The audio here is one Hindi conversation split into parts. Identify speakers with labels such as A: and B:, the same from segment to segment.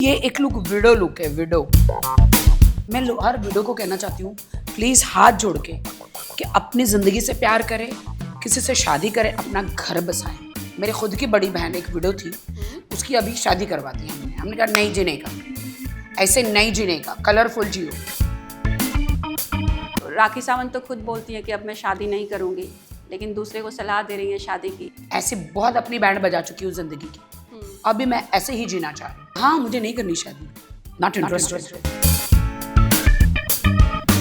A: ये एक लुक विडो लुक है, विडो। मैं हर विडो को कहना चाहती हूँ, प्लीज हाथ जोड़ के कि अपनी जिंदगी से प्यार करें, किसी से शादी करें, अपना घर बसाएं। मेरी खुद की बड़ी बहन एक विडो थी, उसकी अभी शादी करवा दी हमने कहा नहीं जीने का, ऐसे नहीं जीने का, कलरफुल जियो।
B: राखी सावंत तो खुद बोलती है कि अब मैं शादी नहीं करूंगी, लेकिन दूसरे को सलाह दे रही है शादी की।
A: ऐसे बहुत अपनी बैंड बजा चुकी हूँ जिंदगी की, अभी मैं ऐसे ही जीना चाह रही हूँ। हाँ, मुझे नहीं करनी शादी, नॉट इंटरेस्टेड।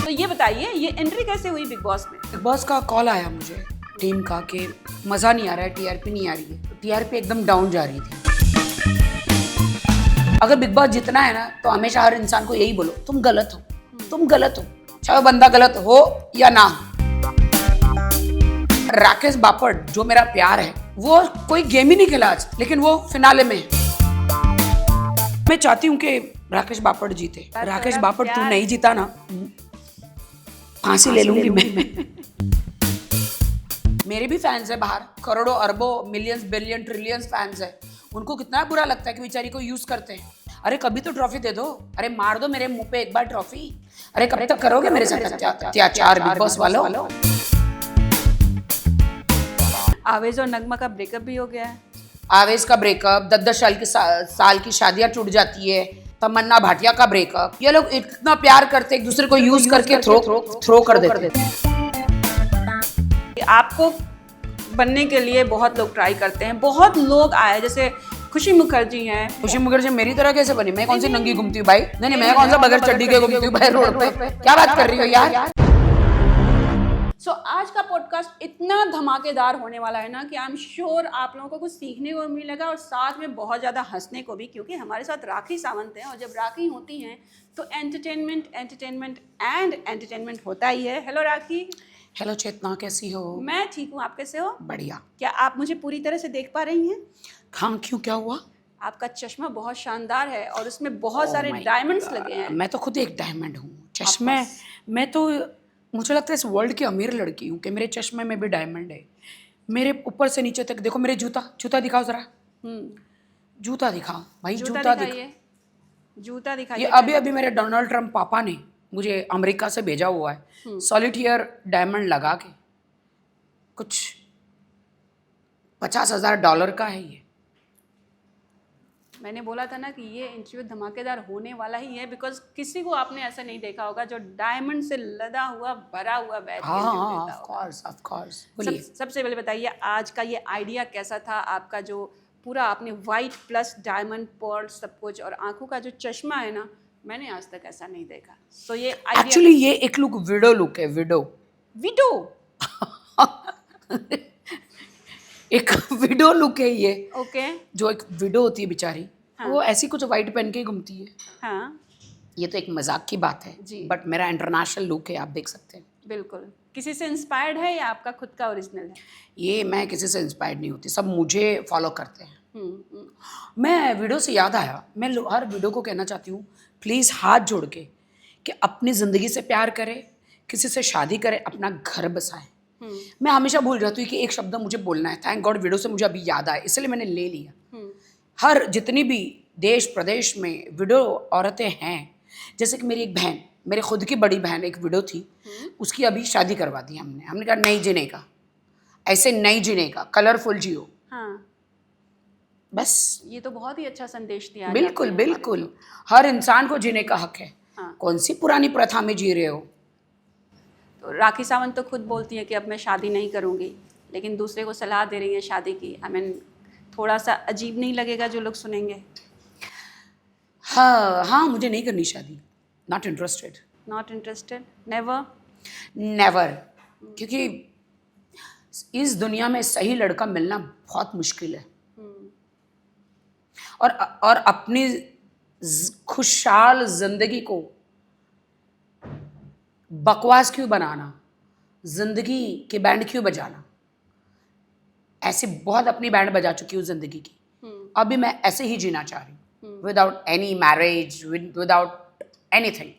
B: तो ये बताइए, ये एंट्री कैसे हुई बिग बॉस में?
A: बिग बॉस का कॉल आया मुझे टीम का कि मज़ा नहीं आ रहा है, टीआरपी नहीं आ रही है। टीआरपी एकदम डाउन जा रही थी। अगर बिग बॉस जितना है ना, तो हमेशा हर इंसान को यही बोलो, तुम गलत हो, तुम गलत हो, चाहे बंदा गलत हो या ना हो। राकेश बापट जो मेरा प्यार है, वो कोई गेम ही नहीं खेला आज, लेकिन वो फिनाले में है। मैं चाहती हूँ कि राकेश बापट जीते। राकेश बापट तू नहीं जीता ना, फांसी ले लूंगी मैं। मेरे भी फैंस है बाहर, करोड़ों अरबों मिलियंस बिलियन ट्रिलियंस फैंस है। उनको कितना बुरा लगता है कि बेचारी को यूज करते हैं। अरे कभी तो ट्रॉफी दे दो, अरे मार दो मेरे मुंह पे एक बार ट्रॉफी। अरे कब तक करोगे मेरे साथ अत्याचार बिग बॉस वालों?
B: आवेज और नगमा का ब्रेकअप भी हो गया है।
A: आवेज का ब्रेकअप, 10-10 साल की शादियां टूट जाती है। तमन्ना भाटिया का ब्रेकअप। ये लोग इतना प्यार करते एक दूसरे को यूज करके थ्रो कर देते हैं।
B: आपको बनने के लिए बहुत लोग ट्राई करते हैं, बहुत लोग आए, जैसे खुशी मुखर्जी हैं।
A: खुशी मुखर्जी मेरी तरह कैसे बनी? मैं कौन सी नंगी घूमती हूँ भाई? नहीं, मैं कौन सा बगैर चड्डी के घूमती हूँ भाई रोड पे? क्या बात कर रही हो यार?
B: सो आज का पॉडकास्ट इतना धमाकेदार होने वाला है ना कि आई एम श्योर आप लोगों को कुछ सीखने को मिलेगा और साथ में बहुत ज़्यादा हंसने को भी, क्योंकि हमारे साथ राखी सावंत हैं और जब राखी होती हैं तो एंटरटेनमेंट होता ही है। हेलो राखी।
A: हेलो चेतना, कैसी हो?
B: मैं ठीक हूँ, आप कैसे हो?
A: बढ़िया।
B: क्या आप मुझे पूरी तरह से देख पा रही हैं?
A: हाँ, क्यों, क्या हुआ?
B: आपका चश्मा बहुत शानदार है और उसमें बहुत सारे डायमंड्स लगे हैं।
A: मैं तो खुद एक डायमंड हूँ। चश्मे, मैं तो, मुझे लगता है इस वर्ल्ड की अमीर लड़की हूँ कि मेरे चश्मे में भी डायमंड है। मेरे ऊपर से नीचे तक देखो। मेरे जूता दिखाओ जरा। जूता दिखाओ भाई, जूता दिखाइए।
B: जूता दिखाइए।
A: ये अभी मेरे डोनाल्ड ट्रम्प पापा ने मुझे अमेरिका से भेजा हुआ है, सॉलिटेयर डायमंड लगा के। कुछ $50,000 का है ये।
B: मैंने बोला था ना कि ये इंटरव्यू धमाकेदार होने वाला ही है, बिकॉज किसी को आपने ऐसा नहीं देखा होगा जो डायमंड से लदा हुआ भरा हुआ बैठ के इंटरव्यू देता होगा।
A: Of course. बोलिए।
B: सबसे पहले बताइए, आज का ये आइडिया कैसा था आपका? जो पूरा आपने वाइट प्लस डायमंड पर्ल सब कुछ और आंखों का जो चश्मा है ना, मैंने आज तक ऐसा नहीं देखा। सो ये
A: एक्चुअली ये एक विडो लुक है, विडो। एक विडो लुक है ये।
B: ओके।
A: जो एक विडो होती है बेचारी,
B: हाँ।
A: वो ऐसी कुछ वाइट पहन के ही घूमती है।
B: हाँ
A: ये तो एक मजाक की बात है
B: जी,
A: बट मेरा इंटरनेशनल लुक है, आप देख सकते हैं।
B: बिल्कुल। किसी से इंस्पायर्ड है या आपका खुद का ओरिजिनल है?
A: ये मैं किसी से इंस्पायर्ड नहीं होती, सब मुझे फॉलो करते हैं। मैं वीडियो से याद आया, मैं हर वीडियो को कहना चाहती हूँ, प्लीज़ हाथ जोड़ के कि अपनी ज़िंदगी से प्यार करें, किसी से शादी करें, अपना घर बसाएं। मैं हमेशा भूल जाती हूँ कि एक शब्द मुझे बोलना है। थैंक गॉड वीडियो से मुझे अभी याद आया, इसलिए मैंने ले लिया। हर जितनी भी देश प्रदेश में विडो औरतें हैं, जैसे कि मेरी एक बहन, मेरे खुद की बड़ी बहन एक विडो थी, उसकी अभी शादी करवा दी हमने कहा नहीं जीने का, ऐसे नहीं जीने का, कलरफुल जियो।
B: हाँ,
A: बस
B: ये तो बहुत ही अच्छा संदेश दिया।
A: बिल्कुल बिल्कुल, हर इंसान को जीने का हक है।
B: हाँ।
A: कौन सी पुरानी प्रथा में जी रहे हो?
B: तो राखी सावंत तो खुद बोलती है कि अब मैं शादी नहीं करूंगी, लेकिन दूसरे को सलाह दे रही है शादी की। आई मीन, थोड़ा सा अजीब नहीं लगेगा जो लोग सुनेंगे?
A: हाँ, मुझे नहीं करनी शादी, not interested.
B: Not interested? Never?
A: Never. क्योंकि इस दुनिया में सही लड़का मिलना बहुत मुश्किल है। और अपनी खुशहाल जिंदगी को बकवास क्यों बनाना, जिंदगी की बैंड क्यों बजाना? ऐसे बहुत अपनी बैंड बजा चुकी हूँ जिंदगी की, अभी मैं ऐसे ही जीना चाह रही हूँ, without any marriage, without anything.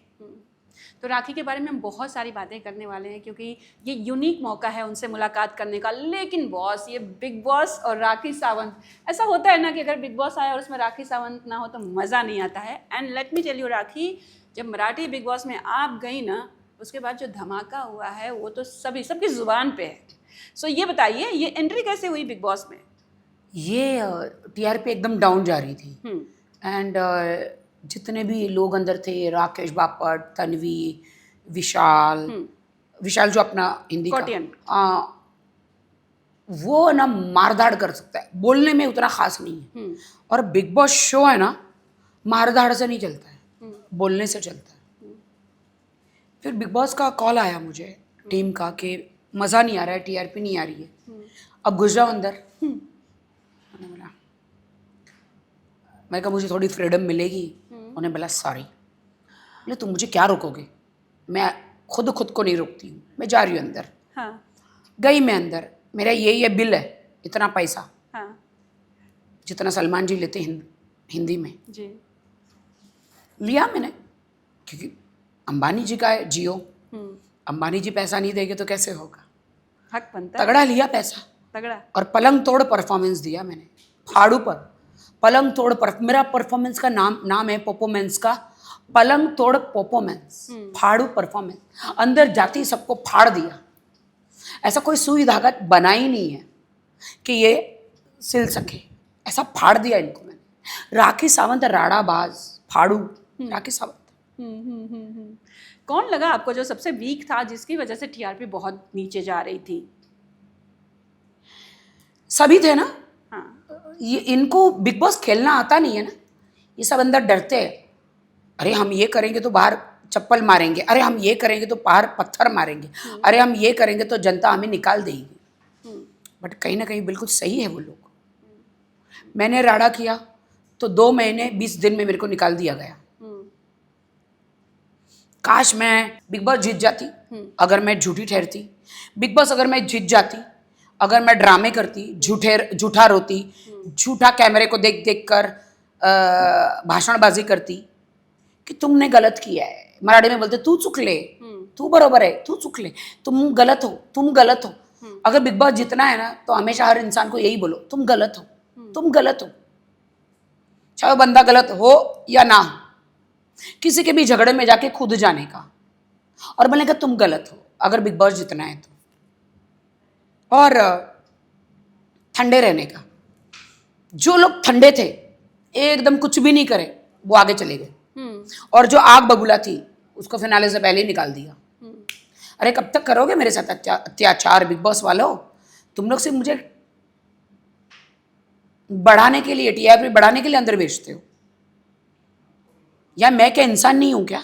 B: तो राखी के बारे में हम बहुत सारी बातें करने वाले हैं क्योंकि ये यूनिक मौका है उनसे मुलाकात करने का। लेकिन बॉस, ये बिग बॉस और राखी सावंत, ऐसा होता है ना कि अगर बिग बॉस आए और उसमें राखी सावंत ना हो तो मज़ा नहीं आता है। And let me tell you Rakhi, जब मराठी बिग बॉस में आप गई ना, उसके बाद जो धमाका हुआ है वो तो सबकी ज़ुबान पे है। सो ये बताइए, ये एंट्री कैसे हुई बिग बॉस में?
A: ये टीआरपी एकदम डाउन जा रही थी एंड जितने भी लोग अंदर थे, राकेश बापट, तन्वी, विशाल विशाल जो अपना हिंदी
B: कौटियन।
A: का वो ना मारधाड़ कर सकता है, बोलने में उतना खास नहीं है। और बिग बॉस शो है ना, मारधाड़ से नहीं चलता है, बोलने से चलता है। फिर बिग बॉस का कॉल आया मुझे टीम का कि मज़ा नहीं आ रहा है, टीआरपी नहीं आ रही है, अब घुस जाओ अंदर। मैं कहा मुझे थोड़ी फ्रीडम मिलेगी। उन्हें बोला सॉरी। बोले तुम मुझे क्या रोकोगे, मैं खुद को नहीं रोकती हूँ, मैं जा रही हूँ अंदर।
B: हाँ।
A: गई मैं अंदर, मेरा ये बिल है, इतना पैसा,
B: हाँ।
A: जितना सलमान जी लेते हिंदी में
B: जी।
A: लिया मैंने, क्योंकि अंबानी जी का है जियो, अंबानी जी पैसा नहीं देंगे तो कैसे होगा,
B: हक बनता है।
A: तगड़ा लिया पैसा,
B: तगड़ा।
A: और पलंग तोड़ परफॉर्मेंस दिया मैंने, फाड़ू पर पलंग तोड़ मेरा परफॉर्मेंस का नाम है परफॉर्मेंस का, पलंग तोड़ परफॉर्मेंस, फाड़ू परफॉर्मेंस। अंदर जाती सबको फाड़ दिया, ऐसा कोई सुई धागा बना ही नहीं है कि ये सिल सके, ऐसा फाड़ दिया इनको मैंने। राखी सावंत राड़ाबाज, फाड़ू राखी सावंत।
B: कौन लगा आपको जो सबसे वीक था, जिसकी वजह से टीआरपी बहुत नीचे जा रही थी?
A: सभी थे ना।
B: हाँ।
A: ये इनको बिग बॉस खेलना आता नहीं है ना, ये सब अंदर डरते हैं। अरे हम ये करेंगे तो बाहर चप्पल मारेंगे, अरे हम ये करेंगे तो बाहर पत्थर मारेंगे, अरे हम ये करेंगे तो जनता हमें निकाल देगी। बट कहीं ना कहीं बिल्कुल सही है वो लोग। मैंने राड़ा किया तो 2 महीने 20 दिन में मेरे को निकाल दिया गया। काश मैं बिग बॉस जीत जाती, अगर मैं झूठी ठहरती। बिग बॉस अगर मैं जीत जाती, अगर मैं ड्रामे करती, झूठा रोती, झूठा कैमरे को देख देख कर भाषणबाजी करती कि तुमने गलत किया है। मराठी में बोलते तू चुकले, तू बरोबर है, तू चुकले, तुम गलत हो, तुम गलत हो। अगर बिग बॉस जीतना है ना तो हमेशा हर इंसान को यही बोलो, तुम गलत हो, तुम गलत हो। चाहे वो बंदा गलत हो या ना हो, किसी के भी झगड़े में जाके खुद जाने का और बोलने का तुम गलत हो, अगर बिग बॉस जीतना है तो। और ठंडे रहने का। जो लोग ठंडे थे, एकदम कुछ भी नहीं करे, वो आगे चले गए। और जो आग बबूला थी उसको फिनाले से पहले ही निकाल दिया। अरे कब तक करोगे मेरे साथ अत्याचार बिग बॉस वालों? तुम लोग सिर्फ मुझे बढ़ाने के लिए, टीआरपी बढ़ाने के लिए अंदर भेजते हो। या मैं क्या इंसान नहीं हूं क्या?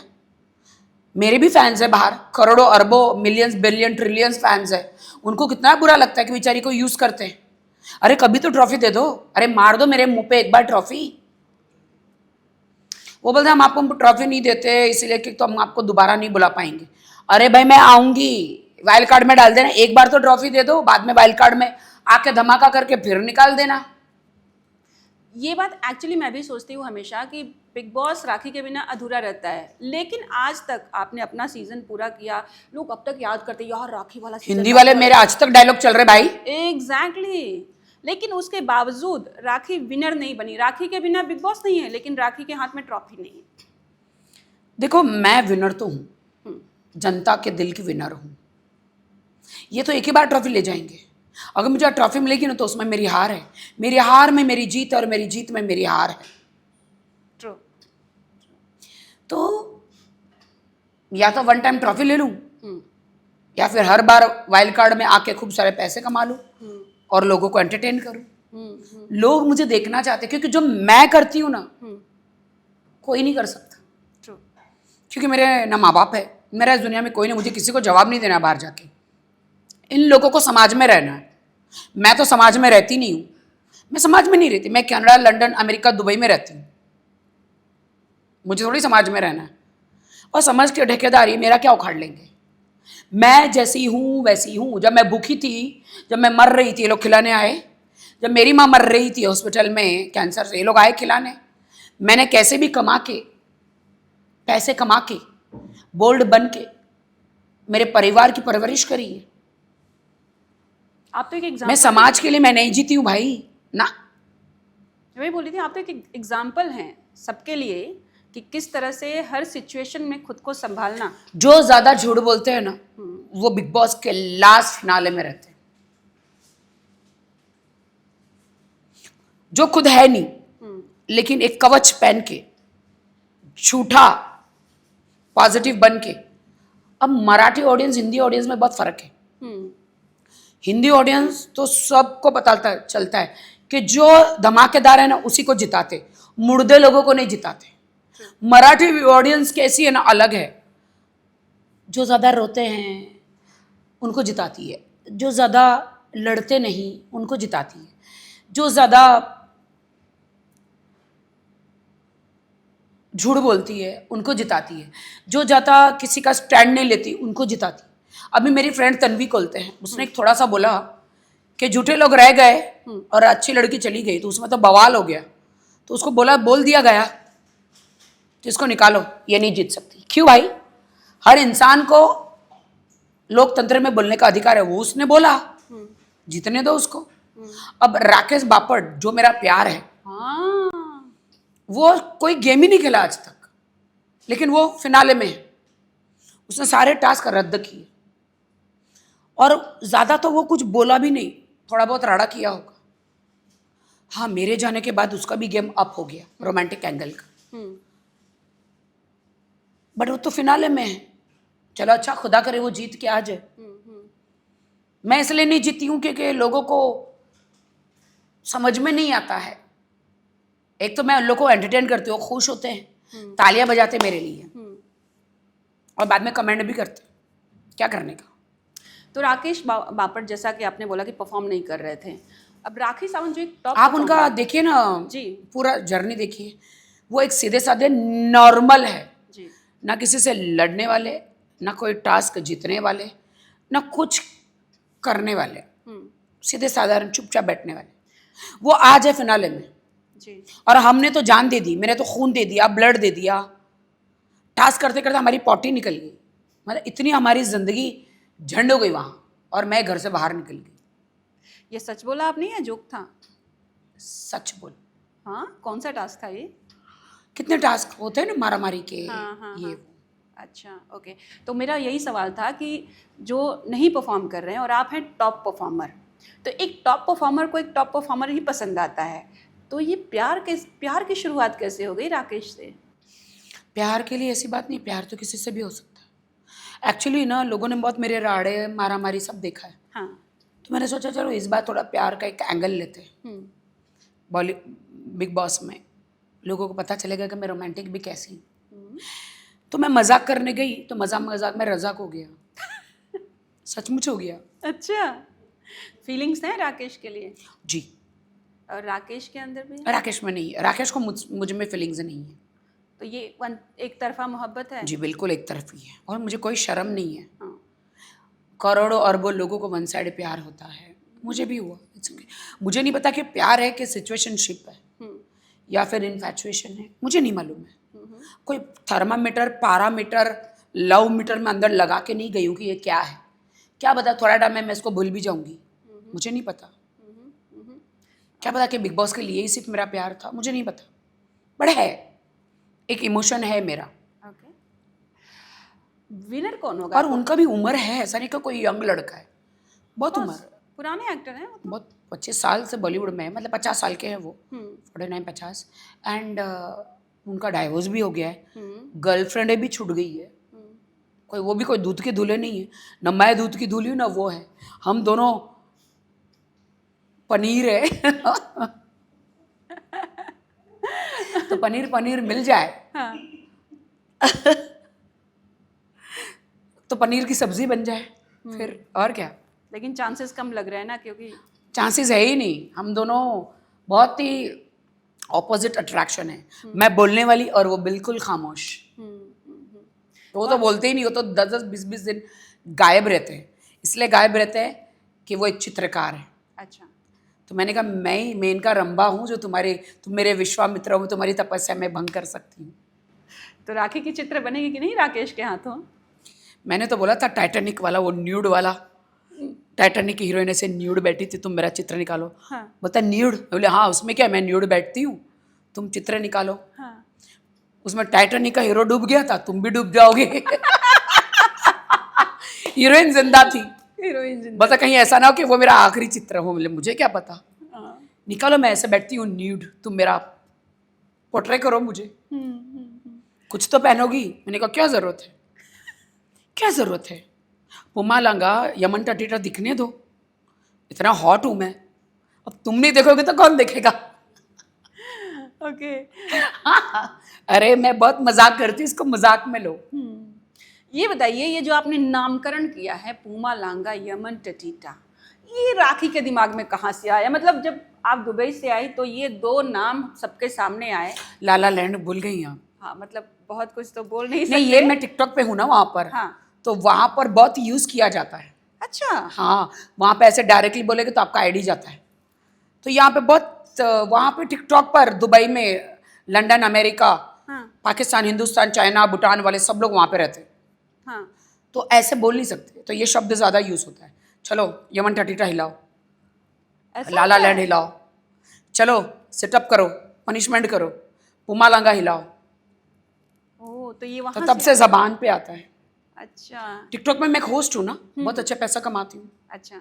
A: मेरे भी फैंस है बाहर, करोड़ों अरबों मिलियंस बिलियन ट्रिलियंस फैंस है। उनको कितना बुरा लगता है कि बेचारी को यूज करते हैं। अरे कभी तो ट्रॉफी दे दो, अरे मार दो मेरे मुंह पे एक बार ट्रॉफी। वो बोलते हम आपको ट्रॉफी नहीं देते इसलिए कि तो हम आपको दोबारा नहीं बुला पाएंगे। अरे भाई मैं आऊंगी, वाइल्ड कार्ड में डाल देना, एक बार तो ट्रॉफी दे दो, बाद में वाइल्ड कार्ड में आके धमाका करके फिर निकाल देना।
B: ये बात एक्चुअली मैं भी सोचती हूँ हमेशा कि बिग बॉस राखी के बिना अधूरा रहता है। लेकिन आज तक आपने अपना सीजन पूरा किया, लोग अब तक याद करते यार राखी वाला सीजन।
A: हिंदी वाले मेरे आज तक डायलॉग चल रहे भाई।
B: एग्जैक्टली। लेकिन उसके बावजूद राखी विनर नहीं बनी। राखी के बिना बिग बॉस नहीं है, लेकिन राखी के हाथ में ट्रॉफी नहीं है।
A: देखो मैं विनर तो हूँ, जनता के दिल की विनर हूँ। ये तो एक ही बार ट्रॉफी ले जाएंगे। अगर मुझे ट्रॉफी मिलेगी ना तो उसमें मेरी हार है, मेरी हार में मेरी जीत है और मेरी जीत में मेरी हार है।
B: ट्रू।
A: तो या तो 1 टाइम ट्रॉफी ले लूं, या फिर हर बार वाइल्ड कार्ड में आके खूब सारे पैसे कमा लूं और लोगों को एंटरटेन करूं। लोग मुझे देखना चाहते, क्योंकि जो मैं करती हूं ना कोई नहीं कर सकता।
B: ट्रू।
A: क्योंकि मेरे ना माँ बाप है, मेरा इस दुनिया में कोई नहीं, मुझे किसी को जवाब नहीं देना बाहर जाके। इन लोगों को समाज में रहना है। मैं तो समाज में रहती नहीं हूँ, मैं समाज में नहीं रहती। मैं कनाडा, लंदन, अमेरिका, दुबई में रहती हूँ। मुझे थोड़ी समाज में रहना है। और समाज की ठेकेदारी मेरा क्या उखाड़ लेंगे? मैं जैसी हूँ वैसी हूँ। जब मैं भूखी थी, जब मैं मर रही थी, ये लोग खिलाने आए। जब मेरी माँ मर रही थी हॉस्पिटल में कैंसर से, ये लोग आए खिलाने। मैंने कैसे भी कमा के, पैसे कमा के बोल्ड बन के मेरे परिवार की परवरिश करी है।
B: आप तो एक
A: मैं
B: एग्जाम्पल,
A: समाज के लिए मैं नहीं जीती हूँ भाई ना।
B: वही बोली थी, आप तो एक एग्जाम्पल हैं सबके लिए कि किस तरह से हर सिचुएशन में खुद को संभालना।
A: जो ज्यादा झूठ बोलते हैं ना वो बिग बॉस के लास्ट फिनाले में रहते हैं। जो खुद है नहीं लेकिन एक कवच पहन के झूठा पॉजिटिव बन के। अब मराठी ऑडियंस हिंदी ऑडियंस में बहुत फर्क है। हिंदी ऑडियंस तो सबको पता चलता है कि जो धमाकेदार है ना उसी को जिताते, मुर्दे लोगों को नहीं जिताते। मराठी ऑडियंस कैसी है ना, अलग है। जो ज्यादा रोते हैं उनको जिताती है, जो ज्यादा लड़ते नहीं उनको जिताती है, जो ज्यादा झूठ बोलती है उनको जिताती है, जो ज्यादा किसी का स्टैंड नहीं लेती उनको जिताती है। अभी मेरी फ्रेंड तन्वी कोलते हैं, उसने एक थोड़ा सा बोला कि झूठे लोग रह गए और अच्छी लड़की चली गई, तो उसमें तो बवाल हो गया। तो उसको बोल दिया गया तो इसको निकालो, ये नहीं जीत सकती। क्यों भाई? हर इंसान को लोकतंत्र में बोलने का अधिकार है, वो उसने बोला, जीतने दो उसको। अब राकेश बापट जो मेरा प्यार है,
B: हाँ,
A: वो कोई गेम ही नहीं खेला आज तक, लेकिन वो फिनाले में है। उसने सारे टास्क रद्द किए और ज्यादा तो वो कुछ बोला भी नहीं, थोड़ा बहुत राड़ा किया होगा। हाँ, मेरे जाने के बाद उसका भी गेम अप हो गया रोमांटिक एंगल का, बट वो तो फिनाले में है। चलो अच्छा, खुदा करे वो जीत के आ जाए। मैं इसलिए नहीं जीती हूँ क्योंकि लोगों को समझ में नहीं आता है। एक तो मैं उन लोगों को एंटरटेन करती हूँ, खुश होते हैं, तालियां बजाते मेरे लिए, और बाद में कमेंट भी करते, क्या करने का।
B: तो राकेश बापट जैसा कि आपने बोला कि परफॉर्म नहीं कर रहे थे, अब राखी सावंत जो एक टॉप,
A: आप उनका देखिए ना
B: जी,
A: पूरा जर्नी देखिए। वो एक सीधे साधे नॉर्मल है
B: जी,
A: ना, किसी से लड़ने वाले, ना कोई टास्क जीतने वाले, ना कुछ करने वाले, सीधे साधारण चुपचाप बैठने वाले। वो आज है फिनाले में
B: जी,
A: और हमने तो जान दे दी, मैंने तो खून दे दिया, ब्लड दे दिया। टास्क करते करते हमारी पॉटी निकल गई, मतलब इतनी हमारी जिंदगी झंड हो गई वहां, और मैं घर से बाहर निकल गई।
B: ये सच बोला आपने या जोक था?
A: सच बोल।
B: हाँ, कौन सा टास्क था ये?
A: कितने टास्क होते हैं ना मारा मारी के,
B: हाँ,
A: ये
B: हाँ। अच्छा, ओके। तो मेरा यही सवाल था कि जो नहीं परफॉर्म कर रहे हैं और आप हैं टॉप परफॉर्मर, तो एक टॉप परफॉर्मर को एक टॉप परफॉर्मर ही पसंद आता है, तो ये प्यार की शुरुआत कैसे हो गई राकेश से?
A: प्यार के लिए ऐसी बात नहीं, प्यार तो किसी से भी हो सकता है। एक्चुअली ना लोगों ने बहुत मेरे राड़े मारा मारी सब देखा है,
B: हाँ,
A: तो मैंने सोचा चलो इस बार थोड़ा प्यार का एक एंगल लेते हैं। बिग बॉस में लोगों को पता चलेगा कि मैं रोमांटिक भी कैसी हूँ। तो मैं मजाक करने गई तो मजाक में रजाक हो गया। सचमुच हो गया।
B: अच्छा, फीलिंग्स हैं राकेश के लिए?
A: जी।
B: और राकेश के अंदर भी है?
A: राकेश में नहीं, राकेश को मुझ में फीलिंग्स नहीं है।
B: तो ये एक तरफा मोहब्बत है?
A: जी बिल्कुल एक तरफी है, और मुझे कोई शर्म नहीं है।
B: हाँ,
A: करोड़ों अरबों लोगों को वन साइड प्यार होता है, मुझे भी हुआ। It's okay. मुझे नहीं पता कि प्यार है कि सिचुएशनशिप है या फिर इन्फैचुएशन है, मुझे नहीं मालूम है। कोई थर्मामीटर पारामीटर लव मीटर में अंदर लगा के नहीं गई हूँ कि ये क्या है। क्या पता थोड़ा टाइम में मैं इसको भूल भी जाऊंगी, मुझे नहीं पता। क्या पता कि बिग बॉस के लिए ही सिर्फ मेरा प्यार था, मुझे नहीं पता। बट है, एक इमोशन है मेरा।
B: ओके। विनर कौन होगा?
A: और उनका भी उम्र है, ऐसा नहीं कि कोई यंग लड़का है, बहुत उम्र।
B: पुराने एक्टर हैं वो तो।
A: बहुत 25 साल से बॉलीवुड में है, मतलब 50 साल के हैं वो, 49-50। एंड उनका डाइवोर्स भी हो गया है, गर्लफ्रेंड भी छूट गई है। कोई वो भी कोई दूध के दूल्हे नहीं है, न मैं दूध की दूल्ही हूँ ना वो है, हम दोनों पनीर है। तो पनीर मिल जाए
B: हाँ।
A: तो पनीर की सब्जी बन जाए फिर, और क्या।
B: लेकिन चांसेस कम लग रहे हैं ना, क्योंकि
A: चांसेस है ही नहीं। हम दोनों बहुत ही ऑपोजिट अट्रैक्शन है, मैं बोलने वाली और वो बिल्कुल खामोश। तो वो तो बोलते ही नहीं, वो तो 10-10 20-20 दिन गायब रहते हैं। इसलिए गायब रहते हैं कि वो एक चित्रकार है।
B: अच्छा,
A: तो मैंने कहा मैं इनका रंबा हूँ जो तुम मेरे विश्वामित्र हो, तुम्हारी तपस्या में भंग कर सकती हूँ।
B: तो राखी की चित्र बनेगी कि नहीं राकेश के हाथों?
A: मैंने तो बोला था टाइटैनिक वाला, वो न्यूड वाला, टाइटैनिक की हीरोइन ऐसे न्यूड बैठी थी, तुम मेरा चित्र निकालो।
B: हाँ।
A: बोलता न्यूड, बोले हाँ उसमें क्या, मैं न्यूड बैठती हूँ, तुम चित्र निकालो।
B: हाँ।
A: उसमें टाइटैनिक का हीरो डूब गया था, तुम भी डूब जाओगे। हीरोइन जिंदा थी।
B: हीरोइन जिंदा।
A: बता कहीं ऐसा ना हो कि वो मेरा आखिरी चित्र हो, बोले मुझे क्या पता,
B: हाँ।
A: निकालो, मैं ऐसे बैठती हूँ न्यूड, तुम मेरा पोर्ट्रे करो मुझे, कुछ तो पहनोगी। मैंने कहा क्या जरूरत है, क्या जरूरत है, पुमा लांगा यमन टटीटा दिखने दो, इतना हॉट हूं मैं, अब तुम नहीं देखोगे तो कौन देखेगा।
B: ओके।
A: अरे मैं बहुत मजाक करती हूँ, इसको मजाक में लो।
B: ये बताइए, ये जो आपने नामकरण किया है पूमा लांगा यमन टटीटा, ये राखी के दिमाग में कहाँ से आया? मतलब जब आप दुबई से आई तो ये दो नाम सबके सामने आए।
A: लाला लैंड भूल गई आप?
B: हाँ, मतलब बहुत कुछ तो बोल नहीं सकते।
A: नहीं, ये मैं टिकटॉक पे हूँ ना वहाँ पर।
B: हाँ।
A: तो वहाँ पर बहुत यूज़ किया जाता है।
B: अच्छा।
A: हाँ, वहाँ पे ऐसे डायरेक्टली बोलेगे तो आपका आईडी जाता है। तो यहाँ पे बहुत, वहाँ पे टिकटॉक पर दुबई में, लंदन, अमेरिका,
B: हाँ।
A: पाकिस्तान, हिंदुस्तान, चाइना, भूटान वाले सब लोग वहाँ पे रहते हैं।
B: हाँ।
A: तो ऐसे बोल नहीं सकते, तो ये शब्द ज़्यादा यूज़ होता है। चलो यमन टटीटा हिलाओ,
B: ऐसा
A: लाला
B: क्या
A: लैंड
B: है?
A: हिलाओ, चलो सिटअप करो, पनिशमेंट करो, पुमा लांगा हिलाओ,
B: ओह, तो ये
A: तो
B: वहाँ
A: तब से जबान पे आता है।
B: अच्छा।
A: टिकटॉक में मैं होस्ट हूँ ना, बहुत अच्छा पैसा कमाती हूँ।
B: अच्छा।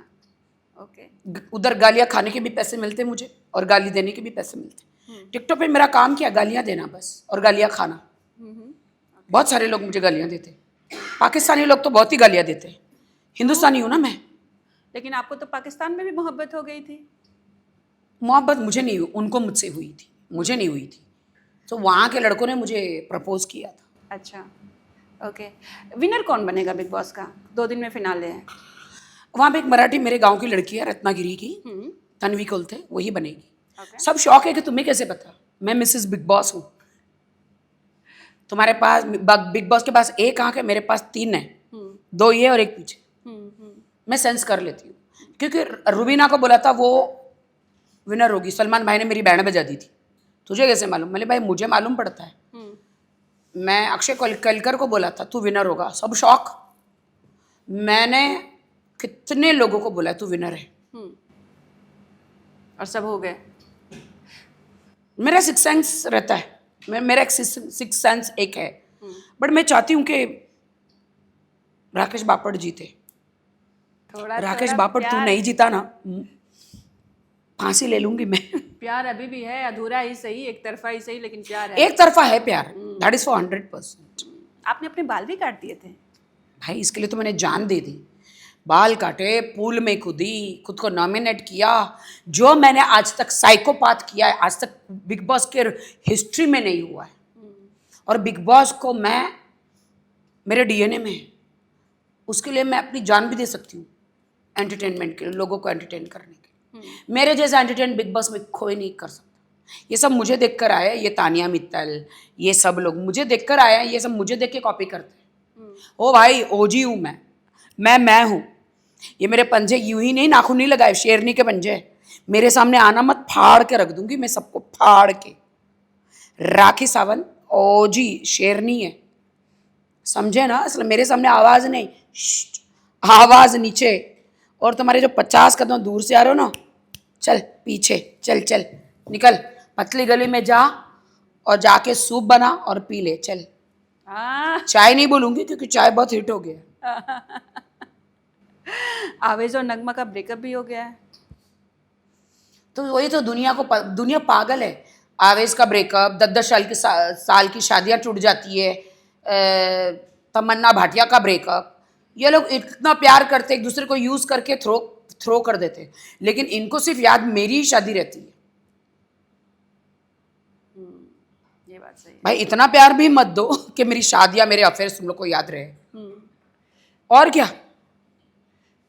B: ओके।
A: उधर गालियाँ खाने के भी पैसे मिलते हैं मुझे, और गाली देने के भी पैसे मिलते हैं। टिकटॉक पे मेरा काम क्या, गालियाँ देना बस, और गालियाँ खाना। बहुत सारे लोग मुझे गालियाँ देते हैं, पाकिस्तानी लोग तो बहुत ही गालियाँ देते हैं, हिंदुस्तानी हूँ ना मैं।
B: लेकिन आपको तो पाकिस्तान में भी मोहब्बत हो गई थी।
A: मोहब्बत मुझे नहीं हुई, उनको मुझसे हुई थी, मुझे नहीं हुई थी। तो वहाँ के लड़कों ने मुझे प्रपोज किया था।
B: अच्छा। ओके। विनर कौन बनेगा बिग बॉस का? 2 दिन में फिनाले है।
A: वहाँ पे एक मराठी मेरे गांव की लड़की है, रत्नागिरी की,
B: हम्म।
A: तन्वी कुलथे, वही बनेगी।
B: ओके।
A: सब शौक है कि तुम्हें कैसे पता, मैं मिसेस बिग बॉस हूँ। तुम्हारे पास बिग बॉस के पास एक आंख है, मेरे पास 3 है, 2 ये और 1 पीछे। मैं सेंस कर लेती हूँ, क्योंकि रुबीना को बोला था वो विनर होगी, सलमान भाई ने मेरी बैंड बजा दी थी, तुझे कैसे मालूम? मैंने भाई मुझे मालूम पड़ता है। मैं अक्षय कलकर को बोला था तू विनर होगा, सब शौक। मैंने कितने लोगों को बोला तू विनर है,
B: और सब हो गए।
A: मेरा सिक्स सेंस रहता है, मेरा एक सिक्स सेंस एक है। बट मैं चाहती हूँ कि राकेश बापट जीते।
B: थोड़ा
A: राकेश
B: थोड़ा
A: बापट तू
B: प्यार,
A: नहीं जीता ना, फांसी ले लूंगी मैं।
B: प्यार अभी भी है, अधूरा ही सही, एक तरफा ही सही, लेकिन प्यार है।
A: एक तरफा है प्यार, दैट इज फॉर 100%।
B: आपने अपने बाल भी काट दिए थे।
A: भाई इसके लिए तो मैंने जान दे दी, बाल काटे, पूल में कूदी, खुद को नॉमिनेट किया। जो मैंने आज तक साइकोपाथ किया है, आज तक बिग बॉस के हिस्ट्री में नहीं हुआ है। और बिग बॉस को मैं, मेरे डीएनए में है, उसके लिए मैं अपनी जान भी दे सकती हूँ, एंटरटेनमेंट के लिए, लोगों को एंटरटेन करने के लिए। मेरे जैसा एंटरटेन बिग बॉस में कोई नहीं कर सकता। ये सब मुझे देखकर आया, ये तानिया मित्तल, ये सब लोग मुझे देखकर आया, ये सब मुझे देख के कॉपी करते हैं। ओ भाई ओजी हूँ मैं हूँ। ये मेरे पंजे यूं ही नहीं, नाखून नहीं लगाए, शेरनी के पंजे। मेरे सामने आना मत, फाड़ के रख दूंगी मैं सबको, फाड़ के। राखी सावंत ओजी शेरनी है, समझे ना? असल मेरे सामने आवाज नहीं, आवाज नीचे। और तुम्हारे जो 50 कदम दूर से आ रहे हो ना, चल पीछे, चल चल निकल, पतली गली में जा और जाके सूप बना और पी ले, चल। चाय नहीं बोलूंगी क्योंकि चाय बहुत हिट हो गया।
B: आवेज और नगमा का ब्रेकअप भी हो गया है।
A: तो वही तो, दुनिया पागल है। आवेज का ब्रेकअप, 10-10 साल की शादियां टूट जाती है, तमन्ना भाटिया का ब्रेकअप। ये लोग इतना प्यार करते, एक दूसरे को यूज करके थ्रो कर देते, लेकिन इनको सिर्फ याद मेरी ही शादी रहती है।
B: ये बात सही है।
A: भाई इतना प्यार भी मत दो कि मेरी शादियां, मेरे अफेयर्स तुम लोग को याद रहे। और क्या,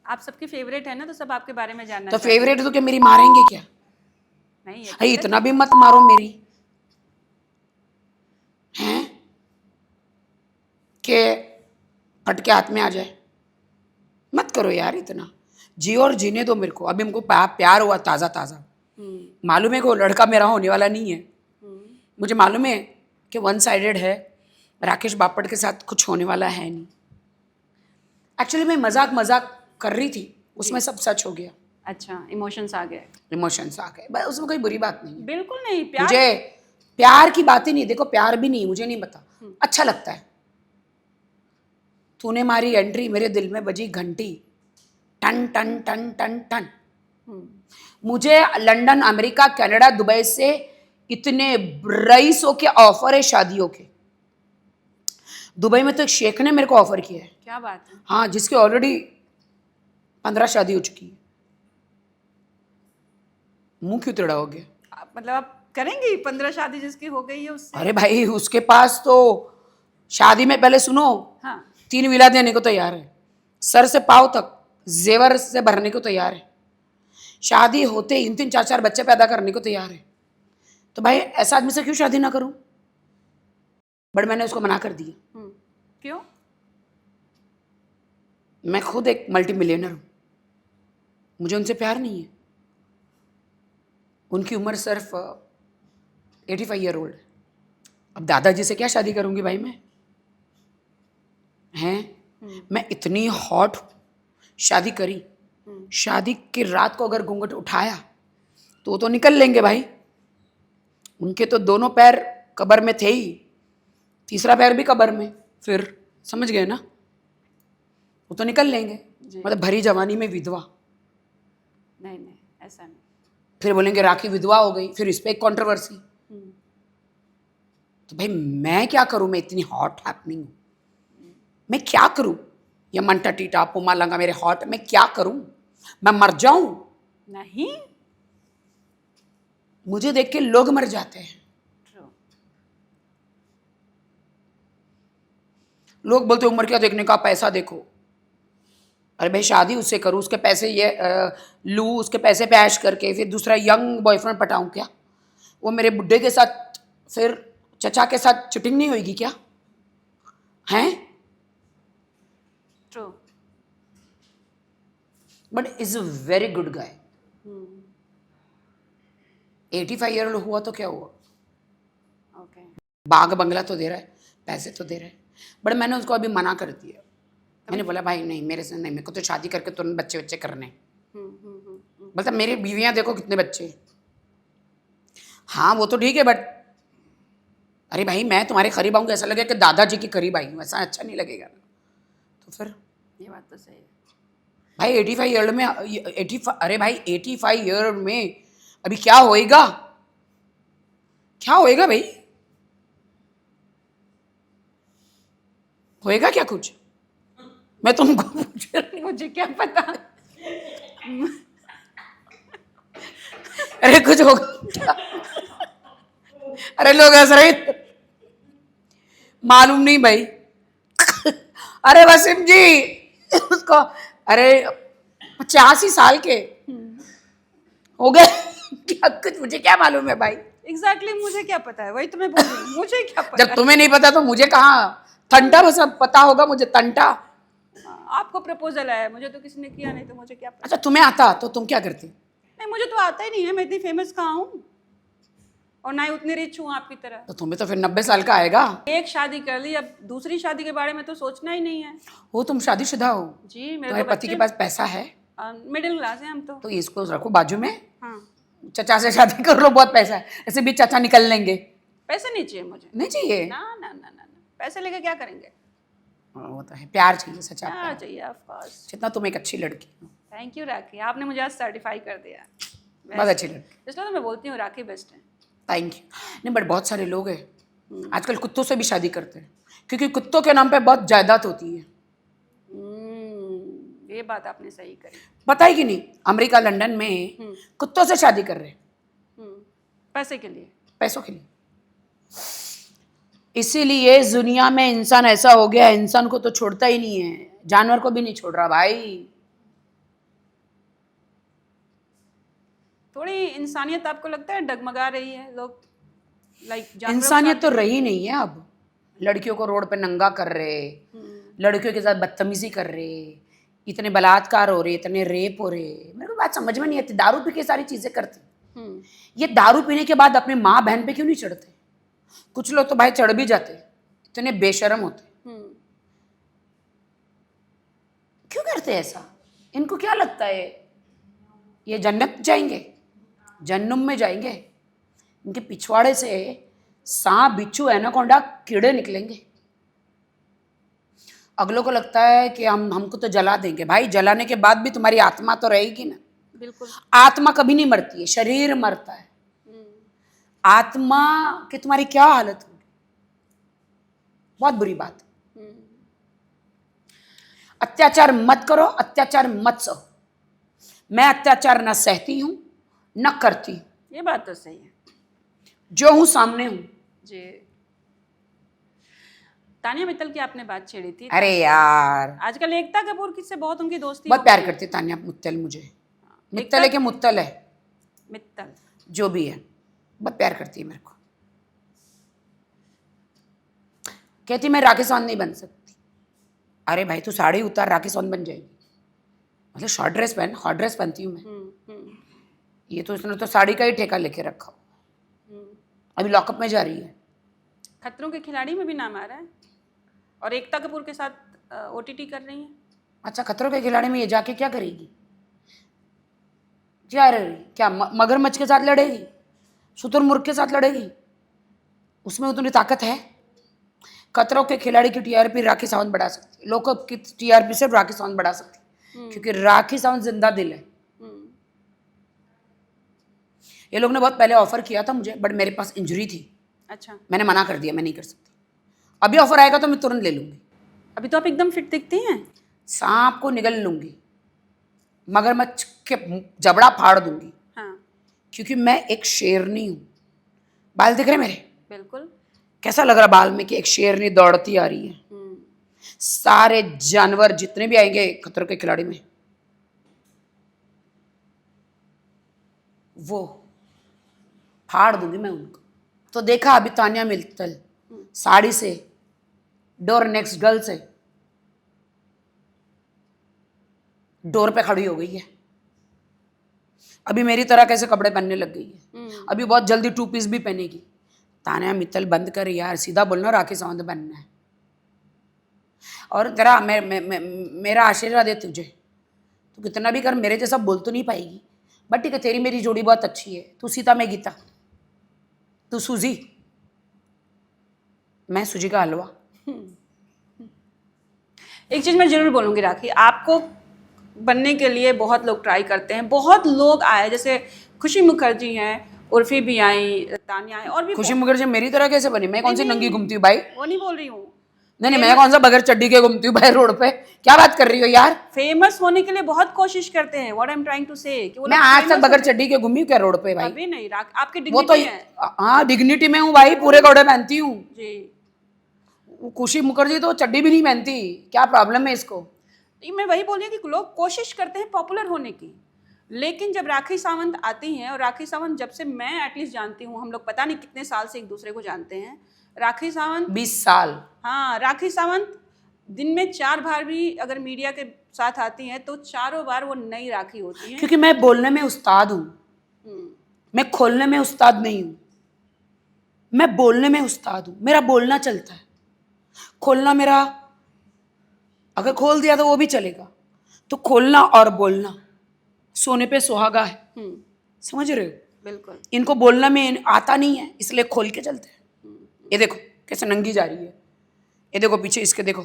B: आप सबके फेवरेट है ना, तो सब आपके बारे में जानना
A: तो
B: चाहते हैं।
A: फेवरेट तो क्या मेरी मारेंगे क्या?
B: नहीं है
A: भाई इतना भी मत मारो मेरी, हैं कि फट के हाथ में आ जाए। मत करो यार इतना, जियो और जीने दो मेरे को। अभी हमको प्यार हुआ ताज़ा ताज़ा, मालूम है कि वो लड़का मेरा होने वाला नहीं है। मुझे मालूम है कि 1 साइडेड है, राकेश बापट के साथ कुछ होने वाला है नहीं। एक्चुअली मैं मजाक कर रही थी, उसमें सब सच हो गया।
B: अच्छा, इमोशंस आ गए।
A: इमोशंस आ गए, बस उसमें कोई बुरी बात नहीं है।
B: बिल्कुल नहीं, प्यार
A: मुझे प्यार की बात ही नहीं, देखो प्यार भी नहीं, मुझे नहीं पता, अच्छा लगता है। तूने मारी एंट्री, मेरे दिल में बजी घंटी, टन टन टन टन टन। मुझे लंदन, अमेरिका, कनाडा, दुबई से इतने रईसों के ऑफर है शादियों के। दुबई में तो एक शेख ने मेरे को ऑफर किया है।
B: क्या बात है?
A: हाँ, जिसकी ऑलरेडी 15 शादी हो चुकी है। मुंह क्यों टेढ़ा हो गया?
B: मतलब आप करेंगे 15 शादी जिसकी हो गई है उससे?
A: अरे भाई, उसके पास तो शादी में पहले सुनो,
B: हाँ।
A: 3 विला देने को तैयार है, सर से पाँव तक जेवर से भरने को तैयार है, शादी होते 3-3 4-4 बच्चे पैदा करने को तैयार है। तो भाई ऐसा आदमी से क्यों शादी ना करूं? बट मैंने उसको मना कर दिया।
B: क्यों?
A: मैं खुद एक मल्टी मिलियनर हूं, मुझे उनसे प्यार नहीं है। उनकी उम्र सिर्फ 85 ईयर ओल्ड है। अब दादाजी से क्या शादी करूंगी भाई मैं? हैं? मैं इतनी हॉट हूं, शादी करी, शादी की रात को अगर घूंघट उठाया तो निकल लेंगे भाई। उनके तो दोनों पैर कब्र में थे ही, तीसरा पैर भी कब्र में, फिर समझ गए ना, वो तो निकल लेंगे। मतलब भरी जवानी में विधवा,
B: नहीं नहीं, ऐसा नहीं।
A: फिर बोलेंगे राखी विधवा हो गई, फिर इस पे एक कंट्रोवर्सी। तो भाई मैं क्या करूं? मैं इतनी हॉट हैपनिंग हूं, मैं क्या करूं? ये मंटा टीटा पुमा लंगा मेरे हॉट, मैं क्या करूं? मैं मर जाऊं?
B: नहीं,
A: मुझे देख के लोग मर जाते हैं। लोग बोलते उम्र क्या देखने का, पैसा देखो। अरे भाई शादी उससे करूँ, उसके पैसे ये लूँ, उसके पैसे पे ऐश करके फिर दूसरा यंग बॉयफ्रेंड पटाऊँ क्या? वो मेरे बुड्ढे के साथ फिर चचा के साथ चिटिंग नहीं होगी क्या? हैं?
B: True.
A: But is a very good guy. 85 year old हुआ तो क्या हुआ?
B: ओके।
A: बाग बंगला तो दे रहा है, पैसे तो दे रहा है, बट मैंने उसको अभी मना कर दिया। मैंने बोला भाई नहीं, मेरे से नहीं, मेरे को तो शादी करके तुरंत बच्चे करने। मतलब मेरी बीवियां देखो कितने बच्चे। हाँ वो तो ठीक है, बट अरे भाई मैं तुम्हारे करीब आऊँगा, ऐसा लगेगा कि दादाजी के करीब आई हूँ, ऐसा अच्छा नहीं लगेगा ना। तो फिर
B: ये बात तो सही है
A: भाई 85 ईयर में 85, अरे भाई 85 ईयर में अभी क्या होएगा? क्या होएगा भाई? होएगा क्या कुछ? मैं तुमको पूछ रही हूँ।
B: मुझे क्या पता।
A: अरे कुछ होगा। अरे लोग हंस रहे, मालूम नहीं भाई। अरे वसीम जी उसको, अरे 85 साल के हो गए क्या? कुछ मुझे क्या मालूम है भाई?
B: एग्जैक्टली मुझे क्या पता है, वही तो मैं बोल रही हूँ, मुझे क्या पता
A: जब तुम्हें नहीं पता तो मुझे कहाँ तंटा बस पता होगा मुझे, तंटा।
B: आपको प्रपोजल आया, मुझे तो किसी ने किया नहीं, तो मुझे क्या पता।
A: अच्छा तुम्हें आता तो तुम क्या करती?
B: नहीं, मुझे तो आता ही नहीं है, मैं इतनी फेमस कहाँ हूँ, और ना ही उतनी रिच हूँ आपकी तरह।
A: तो तुम्हें तो फिर 90 साल का आएगा।
B: एक शादी कर ली, अब दूसरी शादी के बारे में तो सोचना ही नहीं है।
A: वो तुम शादीशुदा हो?
B: जी, मेरे
A: तुम्हारे
B: तो
A: पति के पास पैसा है?
B: मिडिल क्लास है हम तो।
A: तो इसको रखो बाजू में,
B: हाँ,
A: चचा से शादी कर लो, बहुत पैसा है, ऐसे भी चचा निकल लेंगे।
B: पैसे नहीं चाहिए मुझे।
A: नहीं चाहिए?
B: ना ना ना ना, पैसे लेके क्या करेंगे?
A: वो तो है, प्यार चाहिए, सच्चा
B: क्या
A: प्यार
B: चाहिए, ऑफ कोर्स।
A: जितना तुम एक अच्छी लड़की हो।
B: थैंक यू राखी, आपने मुझे आज सर्टिफाई कर दिया।
A: बहुत अच्छी लड़की,
B: इसलिए तो मैं बोलती हूँ राखी बेस्ट है।
A: Thank you. नहीं बट बहुत सारे लोग हैं आजकल कुत्तों से भी शादी करते हैं, क्योंकि कुत्तों के नाम पे बहुत जायदाद होती है।
B: ये बात आपने सही करी।
A: पता है कि नहीं, अमेरिका लंदन में कुत्तों से शादी कर रहे हैं,
B: पैसे के लिए,
A: पैसों के लिए। इसीलिए इस दुनिया में इंसान ऐसा हो गया, इंसान को तो छोड़ता ही नहीं है, जानवर को भी नहीं छोड़ रहा भाई।
B: थोड़ी इंसानियत आपको लगता है डगमगा रही है? लोग लाइक
A: इंसानियत तो रही नहीं है अब। लड़कियों को रोड पे नंगा कर रहे, लड़कियों के साथ बदतमीजी कर रहे, इतने बलात्कार हो रहे, इतने रेप हो रहे। मेरे को बात समझ में नहीं आती, दारू पी के सारी चीजें करते। ये दारू पीने के बाद अपने माँ बहन पे क्यों नहीं चढ़ते? कुछ लोग तो भाई चढ़ भी जाते, इतने बेशर्म होते हैं।
B: हम्म,
A: क्यों करते हैं ऐसा? इनको क्या लगता है ये जन्नत जाएंगे, जन्नम में जाएंगे? इनके पिछवाड़े से सांप, बिच्छू, एनाकोंडा, कीड़े निकलेंगे। अगलों को लगता है कि हमको तो जला देंगे। भाई जलाने के बाद भी तुम्हारी आत्मा तो रहेगी ना।
B: बिल्कुल।
A: आत्मा कभी नहीं मरती है, शरीर मरता है। आत्मा की तुम्हारी क्या हालत होगी? बहुत बुरी बात। अत्याचार मत करो, अत्याचार मत सहो। मैं अत्याचार ना सहती हूं न करती हूं।
B: ये बात तो सही है
A: जो हूं सामने हूं।
B: जी। तानिया मित्तल की आपने बात छेड़ी थी।
A: अरे यार,
B: आजकल एकता कपूर किससे बहुत उनकी दोस्ती
A: बहुत
B: हो
A: प्यार
B: गई।
A: करती है तान्या मित्तल मुझे। मित्तल है कि मुत्तल है,
B: मित्तल।
A: जो भी है, बहुत प्यार करती है मेरे को। कहती मैं राखी सावंत नहीं बन सकती। अरे भाई तू साड़ी उतार, राखी सावंत बन जाएगी। मतलब शॉर्ट ड्रेस पहन, हॉट ड्रेस पहनती हूँ मैं। ये तो इसने तो साड़ी का ही ठेका लेके रखा। अभी लॉकअप में जा रही है।
B: खतरों के खिलाड़ी में भी नाम आ रहा है और एकता कपूर के साथ ओटीटी कर रही है।
A: अच्छा, खतरों के खिलाड़ी में ये जाके क्या करेगी? क्या मगरमच्छ के साथ लड़ेगी? शुतुरमुर्ग के साथ लड़ेगी? उसमें उतनी ताकत है? खतरों के खिलाड़ी की टीआरपी राखी सावंत बढ़ा सकती है। लोगों की टीआरपी सिर्फ राखी सावंत बढ़ा सकती है, क्योंकि राखी सावंत जिंदा दिल है। ये लोग ने बहुत पहले ऑफर किया था मुझे, बट मेरे पास इंजरी थी।
B: अच्छा।
A: मैंने मना कर दिया, मैं नहीं कर सकती। अभी ऑफर आएगा तो मैं तुरंत ले लूंगी।
B: अभी तो आप एकदम फिट दिखती हैं।
A: सांप को निगल लूंगी, मगरमच्छ के जबड़ा फाड़ दूंगी।
B: हाँ
A: क्योंकि मैं एक शेरनी हूं। बाल दिख रहे मेरे?
B: बिल्कुल।
A: कैसा लग रहा बाल में कि एक शेरनी दौड़ती आ रही है। सारे जानवर जितने भी आएंगे खतरों के खिलाड़ी में, वो फाड़ दूंगी मैं उनको। तो देखा अभी तान्या मित्तल साड़ी से, डोर नेक्स्ट गर्ल से डोर पे खड़ी हो गई है। अभी मेरी तरह कैसे कपड़े पहनने लग गई है। अभी बहुत जल्दी 2 पीस भी पहनेगी। तान्या मित्तल बंद कर यार, सीधा बोलना राखी सावंत बनना है। और तेरा मेरा आशीर्वाद है तुझे। तू कितना भी कर, मेरे जैसा बोल तो नहीं पाएगी, बट ठीक है, तेरी मेरी जोड़ी बहुत अच्छी है। तू सीता, मैं गीता, तू सूजी, मैं सूजी का हलवा।
B: एक चीज़ मैं जरूर बोलूँगी राखी, आपको बनने के लिए बहुत लोग ट्राई करते हैं। बहुत लोग आए, जैसे खुशी मुखर्जी हैं, उर्फी भी आई, तान्या आई, और भी
A: खुशी मुखर्जी मेरी तरह कैसे बनी? मैं कौन सी नंगी घूमती हूँ भाई?
B: वो नहीं बोल रही हूँ।
A: नहीं, मैं कौन सा बगैर चड्डी के घूमती हूँ भाई रोड पे? क्या बात कर रही हो यार?
B: फेमस होने के लिए बहुत कोशिश करते हैं। What I am trying to say कि वो
A: मैं आज तक बगैर चड्डी के घूमी हूँ क्या रोड पे भाई?
B: अभी नहीं। आपकी
A: वो तो
B: डिग्निटी है।
A: हाँ, डिग्निटी में हूँ भाई, पूरे कपड़े पहनती हूँ
B: जी।
A: खुशी मुखर्जी तो चड्डी भी नहीं पहनती। क्या प्रॉब्लम है इसको?
B: मैं वही बोल रही हूँ कि लोग कोशिश करते हैं पॉपुलर होने की, लेकिन जब राखी सावंत आती हैं, और राखी सावंत जब से मैं एटलीस्ट जानती हूँ, हम लोग पता नहीं कितने साल से एक दूसरे को जानते हैं। राखी सावंत
A: 20 साल।
B: हाँ, राखी सावंत दिन में 4 बार भी अगर मीडिया के साथ आती हैं तो चारों बार वो नई राखी होती है।
A: क्योंकि मैं बोलने में उस्ताद हूँ, मैं खोलने में उस्ताद नहीं हूँ। मैं बोलने में उस्ताद हूँ, मेरा बोलना चलता है। खोलना मेरा, अगर खोल दिया तो वो भी चलेगा। तो खोलना और बोलना सोने पे सुहागा है। समझ रहे हो?
B: बिल्कुल।
A: इनको बोलना में आता नहीं है, इसलिए खोल के चलते हैं। ये देखो कैसे नंगी जा रही है, ये देखो पीछे इसके देखो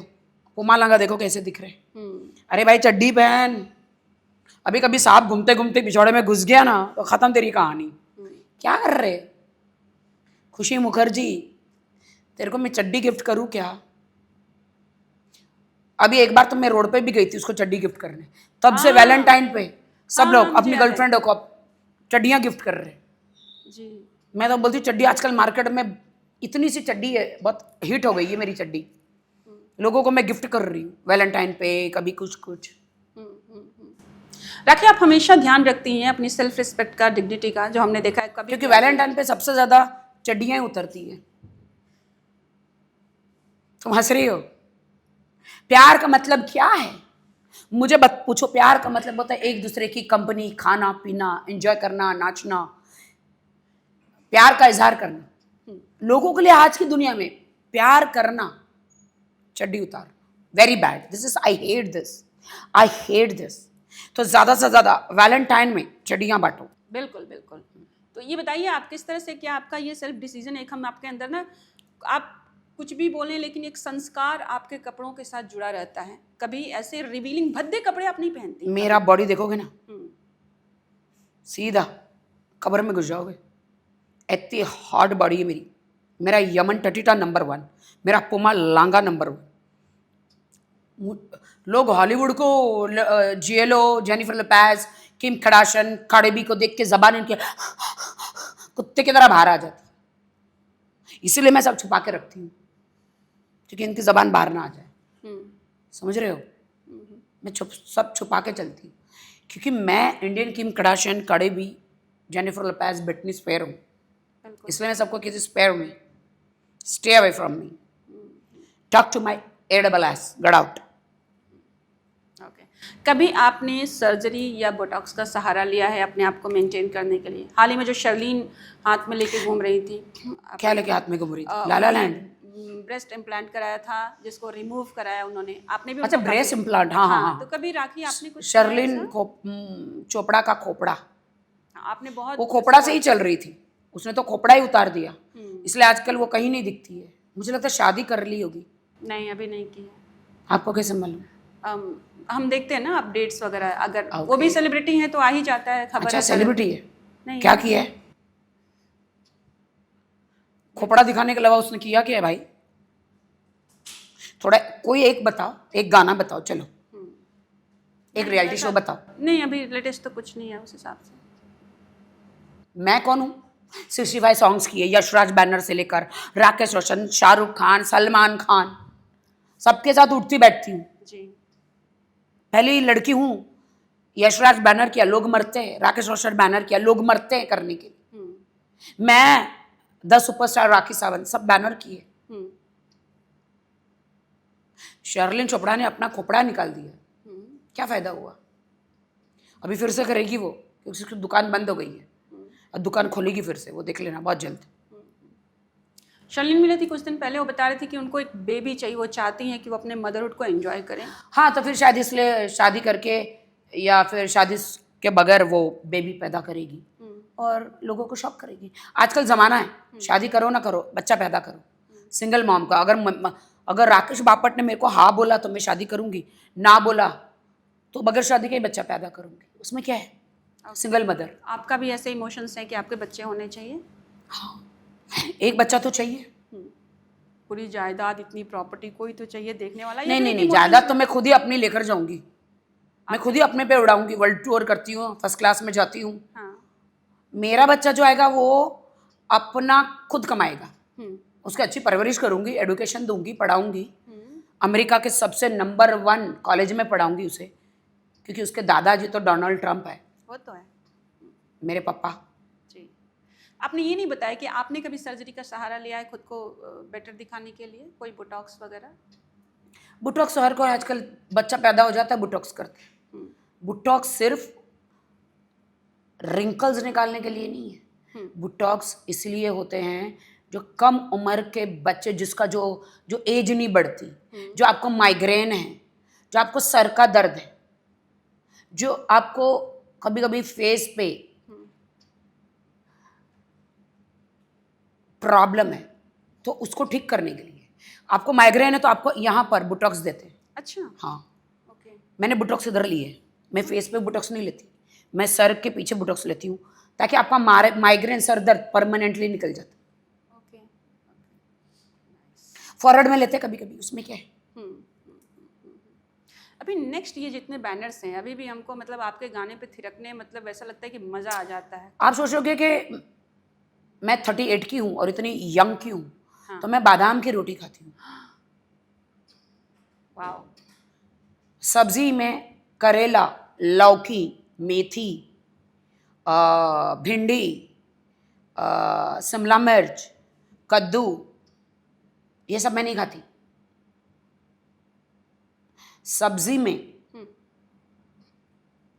A: पुमालांगा देखो कैसे दिख रहे। अरे भाई चड्डी पहन। अभी कभी सांप घूमते घूमते पिछौड़े में घुस गया ना तो खत्म तेरी कहानी। क्या कर रहे? खुशी मुखर्जी, तेरे को मैं चड्डी गिफ्ट करूं क्या? अभी एक बार तो मैं रोड पे भी गई थी उसको चड्डी गिफ्ट करने, तब से वैलेंटाइन पे सब लोग अपनी गर्लफ्रेंडों को चड्डियां गिफ्ट कर रहे
B: जी।
A: मैं तो बोलती हूँ चड्डी आजकल मार्केट में इतनी सी चड्डी है, बहुत हिट हो गई है मेरी चड्डी। लोगों को मैं गिफ्ट कर रही हूँ वैलेंटाइन पे, कभी कुछ कुछ।
B: राखी, आप हमेशा ध्यान रखती हैं अपनी सेल्फ रिस्पेक्ट का, डिग्निटी का, जो हमने देखा है कभी,
A: क्योंकि वैलेंटाइन पे सबसे ज्यादा चड्डियां ही उतरती हैं। तुम हंस रही हो? प्यार का मतलब क्या है मुझे पूछो। प्यार का मतलब होता है एक दूसरे की कंपनी, खाना पीना, एंजॉय करना, नाचना, प्यार का इजहार करना। लोगों के लिए आज की दुनिया में प्यार करना चड्डी उतार, very bad, this is, I hate this, I hate this. तो ज़्यादा से ज़्यादा वैलेंटाइन में चड्डियाँ बांटो।
B: बिल्कुल बिल्कुल। तो ये बताइए आप किस तरह से, क्या आपका ये सेल्फ डिसीजन, एक हम आपके अंदर ना, आप कुछ भी बोलें लेकिन एक संस्कार आपके कपड़ों के साथ जुड़ा रहता है, कभी ऐसे रिवीलिंग भद्दे कपड़े आप नहीं पहनती?
A: मेरा बॉडी देखोगे ना,
B: हम्म,
A: सीधा कब्र में घुस जाओगे, इतनी हॉट बॉडी है मेरी। मेरा यमन टटीटा नंबर 1, मेरा पुमा लांगा नंबर 1। लोग हॉलीवुड को, जिएलो, जेनिफर लोपेज, किम कड़ाशन, कार्डी को देख के जबान इनके कुत्ते की तरह बाहर आ जाती है। इसीलिए मैं सब छुपा के रखती हूँ, क्योंकि इनकी जबान बाहर ना आ जाए। समझ रहे हो? मैं सब छुपा के चलती हूँ, क्योंकि मैं Indian Kim Kardashian, Cardi, Jennifer Lopez, Britney Spears हूँ। इसलिए मैं सबको किसी स्पेयर में, stay away from me, talk to my ASS, get out.
B: Okay. कभी आपने सर्जरी या बोटॉक्स का सहारा लिया है अपने आप को मेंटेन करने के लिए? हाल ही में जो शर्लीन हाथ में लेके घूम रही थी,
A: क्या लेके हाथ में घूम रही थी? लाला लैंड
B: ब्रेस्ट इम्प्लांट कराया था, जिसको रिमूव कराया उन्होंने, आपने भी
A: अच्छा,
B: उनको
A: ब्रेस्ट
B: काफी-
A: इम्प्लांट, हाँ हाँ
B: तो कभी राखी आपने कुछ
A: शर्लिन चोपड़ा का खोपड़ा,
B: आपने बहुत
A: वो खोपड़ा से ही चल रही थी, उसने तो खोपड़ा ही उतार दिया, इसलिए आजकल वो कहीं नहीं दिखती है। मुझे लगता है शादी कर ली होगी।
B: नहीं, अभी नहीं की है।
A: आपको कैसे मालूम?
B: हम देखते हैं ना अपडेट्स वगैरह, अगर वो भी सेलिब्रिटी हैं तो आ ही जाता है खबर।
A: अच्छा, सेलिब्रिटी है?
B: नहीं,
A: क्या किया है? खोपड़ा दिखाने के अलावा उसने किया क्या है भाई? थोड़ा कोई एक बताओ, एक गाना बताओ, चलो एक रियलिटी शो बताओ।
B: नहीं, अभी लेटेस्ट तो कुछ नहीं है उस हिसाब से।
A: मैं कौन हूँ? 65 सॉन्ग्स किए, यशराज बैनर से लेकर राकेश रोशन, शाहरुख खान, सलमान खान, सबके साथ उठती बैठती हूँ।
B: जी।
A: पहली लड़की हूँ, यशराज बैनर किया, लोग मरते हैं, राकेश रोशन बैनर किया, लोग मरते हैं करने के लिए। मैं द सुपरस्टार राखी सावंत, सब बैनर किए। शर्लिन चोपड़ा ने अपना खोपड़ा निकाल दिया, क्या फायदा हुआ? अभी फिर से करेगी वो, क्योंकि उसकी दुकान बंद हो गई है, और दुकान खोलेगी फिर से, वो देख लेना बहुत जल्द।
B: शर्लिन मिली थी कुछ दिन पहले, वो बता रही थी कि उनको एक बेबी चाहिए, वो चाहती हैं कि वो अपने मदरहुड को एंजॉय करें।
A: हाँ, तो फिर शायद इसलिए शादी करके या फिर शादी के बगैर वो बेबी पैदा करेगी और लोगों को शॉक करेगी। आजकल ज़माना है, शादी करो ना करो, बच्चा पैदा करो। सिंगल मॉम का अगर राकेश बापट ने मेरे को हाँ बोला तो मैं शादी करूँगी, ना बोला तो बगैर शादी के ही बच्चा पैदा करूँगी, उसमें क्या है? Single mother.
B: आपका भी ऐसे इमोशंस हैं कि आपके बच्चे होने चाहिए?
A: हाँ, एक बच्चा तो चाहिए।
B: पूरी जायदाद, इतनी प्रॉपर्टी, कोई तो चाहिए देखने वाला।
A: नहीं नहीं नहीं, जायदाद तो मैं खुद ही अपनी लेकर जाऊंगी, मैं खुद ही अपने पे उड़ाऊंगी, वर्ल्ड टूर करती हूँ, फर्स्ट क्लास में जाती हूँ। मेरा बच्चा जो आएगा वो अपना खुद कमाएगा, उसकी अच्छी परवरिश करूंगी, एडुकेशन दूंगी, पढ़ाऊंगी, अमेरिका के सबसे नंबर 1 कॉलेज में पढ़ाऊंगी उसे, क्योंकि उसके दादाजी तो डोनाल्ड ट्रंप है।
B: वो तो है
A: मेरे पापा।
B: जी। आपने ये नहीं बताया कि आपने कभी सर्जरी का सहारा लिया है खुद को बेटर दिखाने के लिए, कोई बोटॉक्स वगैरह?
A: बोटॉक्स हर कोई, आजकल बच्चा पैदा हो जाता है बोटॉक्स करते हैं। बोटॉक्स सिर्फ रिंकल्स निकालने के लिए नहीं है, बोटॉक्स इसलिए होते हैं जो कम उम्र के बच्चे, जिसका जो एज नहीं बढ़ती, जो आपको माइग्रेन है, जो आपको सर का दर्द है, जो आपको कभी कभी फेस पे प्रॉब्लम है, तो उसको ठीक करने के लिए, आपको माइग्रेन है तो आपको यहाँ पर बोटॉक्स देते हैं।
B: अच्छा।
A: हाँ,
B: ओके।
A: मैंने बोटॉक्स इधर लिए है, मैं फेस पे बोटॉक्स नहीं लेती, मैं सर के पीछे बोटॉक्स लेती हूँ, ताकि आपका माइग्रेन, सर दर्द परमानेंटली निकल जाता है। फॉरवर्ड में लेते कभी कभी, उसमें क्या है?
B: अभी नेक्स्ट ये जितने बैनर्स हैं, अभी भी हमको मतलब आपके गाने पे थिरकने, मतलब ऐसा लगता है कि मज़ा आ जाता है।
A: आप सोचोगे कि मैं 38 की हूँ और इतनी यंग की हूँ, तो मैं बादाम की रोटी खाती हूँ।
B: वाह।
A: सब्जी में करेला, लौकी, मेथी, भिंडी, शिमला मिर्च, कद्दू, ये सब मैं नहीं खाती। सब्जी में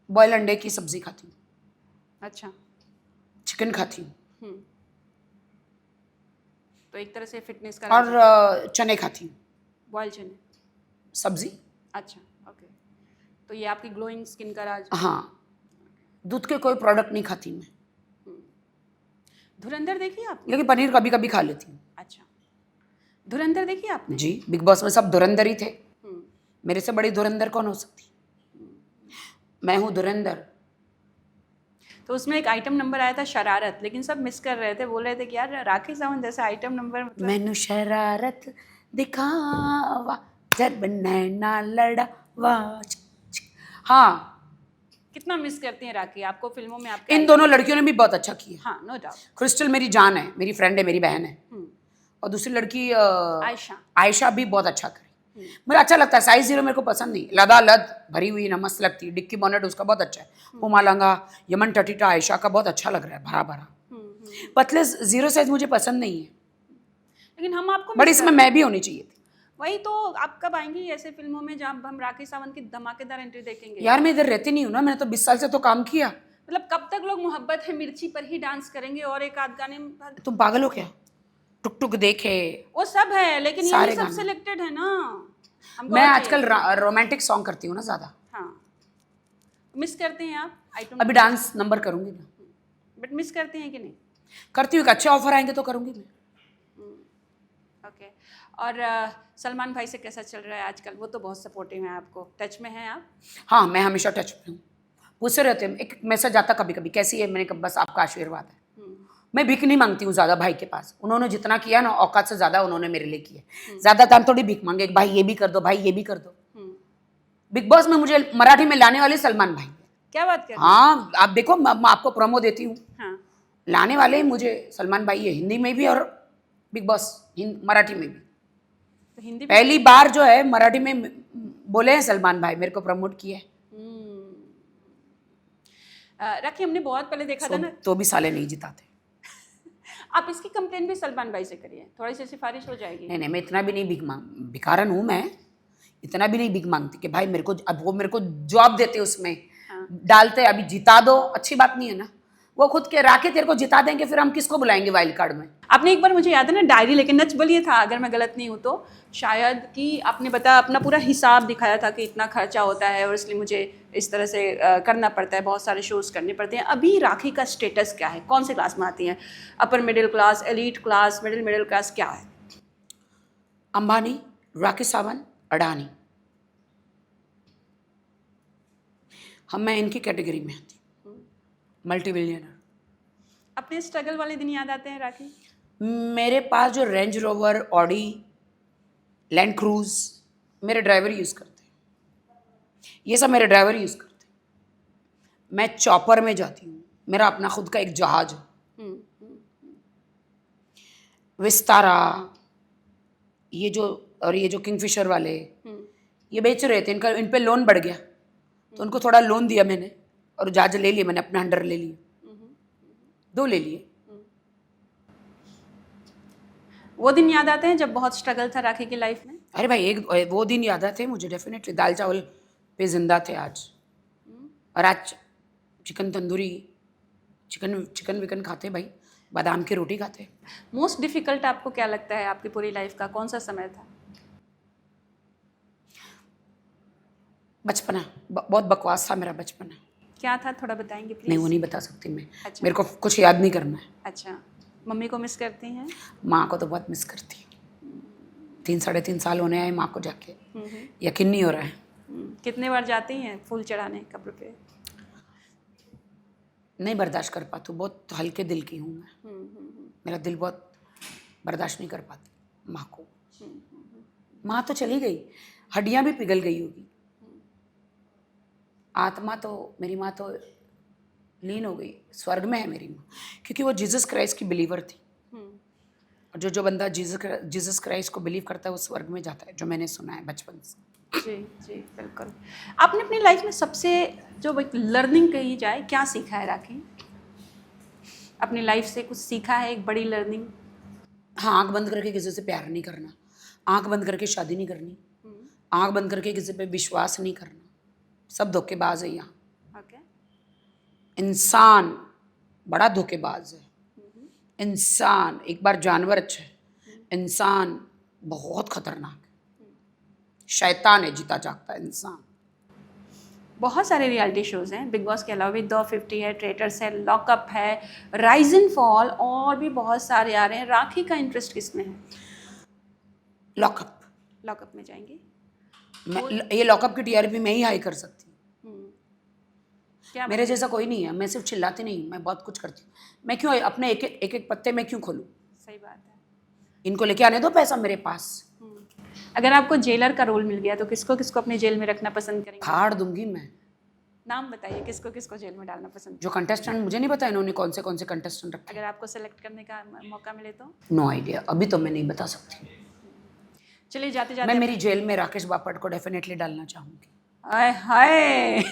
A: बॉयल अंडे की सब्जी खाती हूँ।
B: अच्छा।
A: चिकन खाती हूँ,
B: तो एक तरह से फिटनेस का
A: और चने खाती हूँ।
B: बॉयल चने।
A: सब्जी।
B: अच्छा, ओके। तो ये आपकी ग्लोइंग स्किन का राज।
A: हाँ, दूध के कोई प्रोडक्ट नहीं खाती मैं,
B: धुरंधर देखी आपने?
A: लेकिन पनीर कभी कभी खा लेती हूँ।
B: अच्छा, धुरंधर देखी आपने?
A: जी, बिग बॉस में सब धुरंधर ही थे,
B: हम्म,
A: मेरे से बड़ी धुरंधर कौन हो सकती? मैं हूँ धुरंधर।
B: तो उसमें एक आइटम नंबर आया था शरारत, लेकिन सब मिस कर रहे थे, बोल रहे थे कि यार राखी सावंत जैसा आइटम नंबर मतलब।
A: मैनू शरारत दिखावा जब नैना लड़ावा। हाँ,
B: कितना मिस करती हैं राखी, आपको फिल्मों में आपके
A: इन दोनों लड़कियों ने भी बहुत अच्छा किया।
B: हाँ, नो डाउट।
A: क्रिस्टल मेरी जान है, मेरी फ्रेंड है, मेरी बहन है, और दूसरी लड़की
B: आयशा।
A: आयशा भी बहुत अच्छा करी। मुझे अच्छा लगता है। साइज 0 मेरे को पसंद नहीं, लदा लद भरी हुई ना मस्त लगती है। डिक्की बॉनेट उसका बहुत अच्छा है। हुमा लंगा यमन टटीटा आयशा का बहुत अच्छा लग रहा है, भरा भरा। पतले 0 साइज मुझे पसंद नहीं है,
B: लेकिन हम आपको
A: बट
B: miss
A: इसमें मैं भी होनी चाहिए थी।
B: वही तो, आप कब आएंगी ऐसे फिल्मों में जहाँ हम राखी सावंत की धमाकेदार एंट्री देखेंगे?
A: यार मैं इधर रहती नहीं हूँ ना, मैंने तो 20 साल से तो काम किया।
B: मतलब कब तक लोग मोहब्बत है मिर्ची पर ही डांस करेंगे और एक आध गाने में?
A: तुम पागल हो क्या? टुक टुक देखे
B: वो सब है, लेकिन
A: सारे
B: यही सब
A: गाने।
B: सिलेक्टेड है ना। हमको
A: मैं
B: और
A: आजकल
B: चाहिए।
A: रोमांटिक सॉन्ग करती हूँ ना ज़्यादा।
B: हाँ, मिस करते हैं आप आइटम?
A: अभी डांस नंबर करूँगी ना,
B: बट मिस करते हैं कि नहीं?
A: करती हूँ। अच्छे ऑफर आएंगे तो करूँगी मैं।
B: ओके। और सलमान भाई से कैसा चल रहा है आजकल? वो तो बहुत सपोर्टिव हैं आपको, टच में हैं आप?
A: हाँ, मैं हमेशा टच में हूँ। पूछते रहते हैं, एक मैसेज आता कभी कभी, कैसी है? मैंने कहा बस आपका आशीर्वाद है। मैं भीख नहीं मांगती हूँ ज़्यादा भाई के पास। उन्होंने जितना किया ना, औकात से ज़्यादा उन्होंने मेरे लिए किया। ज़्यादा टाइम थोड़ी भीख मांगे, भाई ये भी कर दो, भाई ये भी कर दो। बिग बॉस में मुझे मराठी में लाने वाले सलमान भाई।
B: क्या बात कर रहे हैं?
A: हाँ, आप देखो, मैं आपको प्रोमो देती हूँ।
B: हाँ,
A: लाने वाले मुझे सलमान भाई है, हिंदी में भी और बिग बॉस मराठी में भी।
B: तो हिंदी में
A: पहली बार जो है मराठी में बोले हैं सलमान भाई, मेरे को प्रमोट किया है।
B: राखी हमने बहुत पहले देखा था ना।
A: तो भी साले नहीं जिताते।
B: आप इसकी कंप्लेन भी सलमान भाई से करिए, थोड़ी सी सिफारिश हो जाएगी।
A: नहीं, मैं इतना भी नहीं भिखारन हूँ मैं, इतना भी नहीं भीख मांगती कि भाई मेरे को, अब वो मेरे को जॉब देते उसमें डालते, अभी जिता दो, अच्छी बात नहीं है ना। वो खुद के राके तेरे को जिता देंगे, फिर हम किसको बुलाएंगे वाइल्ड कार्ड में?
B: आपने एक बार, मुझे याद है ना, डायरी लेके नच बलिए था, अगर मैं गलत नहीं हूँ तो, शायद कि आपने बताया, अपना पूरा हिसाब दिखाया था कि इतना खर्चा होता है और इसलिए मुझे इस तरह से करना पड़ता है, बहुत सारे शोज़ करने पड़ते हैं। अभी राखी का स्टेटस क्या है? कौन से क्लास में आती हैं? Upper middle class, elite class, middle class, क्या है?
A: अंबानी, राकेश सावंत, अडानी, मैं इनकी कैटेगरी में आती हूँ, मल्टी बिलियनर।
B: अपने स्ट्रगल वाले दिन याद आते हैं राखी?
A: मेरे पास जो range rover, Audi, land cruise मेरे ड्राइवर यूज़ करते हैं, ये सब मेरे ड्राइवर यूज़ करते हैं। मैं चॉपर में जाती हूँ, मेरा अपना खुद का एक जहाज है। विस्तारा, ये जो किंगफिशर वाले ये बेच रहे थे, इनका इन पे लोन बढ़ गया, तो उनको थोड़ा लोन दिया मैंने और जहाज ले लिए मैंने, अपने अंडर ले लिए, 2 ले लिए।
B: वो दिन याद आते हैं जब बहुत स्ट्रगल था राखी की लाइफ में?
A: अरे भाई, वो दिन याद आते हैं मुझे डेफिनेटली। दाल चावल पे जिंदा थे आज, और आज चिकन तंदूरी, चिकन विकन खाते भाई, बादाम की रोटी खाते।
B: मोस्ट डिफिकल्ट आपको क्या लगता है आपकी पूरी लाइफ का? कौन सा समय था?
A: बचपना बहुत बकवास था मेरा बचपना।
B: क्या था, थोड़ा बताएंगे प्लीज?
A: नहीं, वो नहीं बता सकती मैं।
B: अच्छा।
A: मेरे को कुछ याद नहीं करना है।
B: अच्छा, मम्मी को मिस करती हैं?
A: माँ को तो बहुत मिस करती हूँ। 3-3.5 साल होने आए माँ को जाके, यकीन नहीं हो रहा है।
B: कितने बार जाती हैं फूल चढ़ाने कब्र पे?
A: नहीं बर्दाश्त कर पाती हूँ, बहुत हल्के दिल की हूँ मैं। मेरा दिल बहुत बर्दाश्त नहीं कर पाती माँ को। माँ तो चली गई, हड्डियाँ भी पिघल गई होगी, आत्मा तो, मेरी माँ तो लीन हो गई, स्वर्ग में है मेरी माँ, क्योंकि वो जीसस क्राइस्ट की बिलीवर थी। और जो बंदा जीसस क्राइस्ट को बिलीव करता है वो स्वर्ग में जाता है, जो मैंने सुना है बचपन से।
B: जी जी बिल्कुल। आपने अपनी लाइफ में सबसे जो लर्निंग कही जाए, क्या सीखा है राखी? अपनी लाइफ से कुछ सीखा है, एक बड़ी लर्निंग?
A: हाँ, आँख बंद करके किसी से प्यार नहीं करना, आँख बंद करके शादी नहीं करनी, आँख बंद करके किसी पे विश्वास नहीं करना, सब धोखेबाज है यहाँ।
B: ओके।
A: इंसान बड़ा धोखेबाज है। इंसान एक बार जानवर अच्छा है, इंसान बहुत खतरनाक है। शैतान है जीता जागता इंसान।
B: बहुत सारे रियलिटी शोज़ हैं, बिग बॉस के अलावा भी 250 है, ट्रेटर्स है, लॉकअप है, राइज एंड फॉल, और भी बहुत सारे आ रहे हैं। राखी का इंटरेस्ट किस में है?
A: लॉकअप।
B: लॉकअप में जाएंगे?
A: ये लॉकअप की टीआरपी मैं ही हाई कर सकती हूँ।
B: क्या
A: मेरे जैसा कोई नहीं है, मैं सिर्फ चिल्लाती नहीं, मैं बहुत कुछ करती हूँ। मैं क्यों अपने एक एक पत्ते में क्यों खोलूँ?
B: सही बात है।
A: इनको लेके आने दो पैसा मेरे पास।
B: अगर आपको जेलर का रोल मिल गया तो किसको किसको अपनी जेल में रखना पसंद करेंगे?
A: फाड़ दूंगी मैं।
B: नाम बताइए, किसको किसको जेल में डालना पसंद?
A: जो कंटेस्टेंट, मुझे नहीं पता इन्होंने कौन से कंटेस्टेंट रखे।
B: अगर आपको सेलेक्ट करने का मौका मिले तो?
A: नो आइडिया, अभी तो मैं नहीं बता सकती।
B: चलिए जाते जाते
A: मैं मेरी जेल में राकेश बापट को डेफिनेटली डालना चाहूँगी।
B: हाय हाय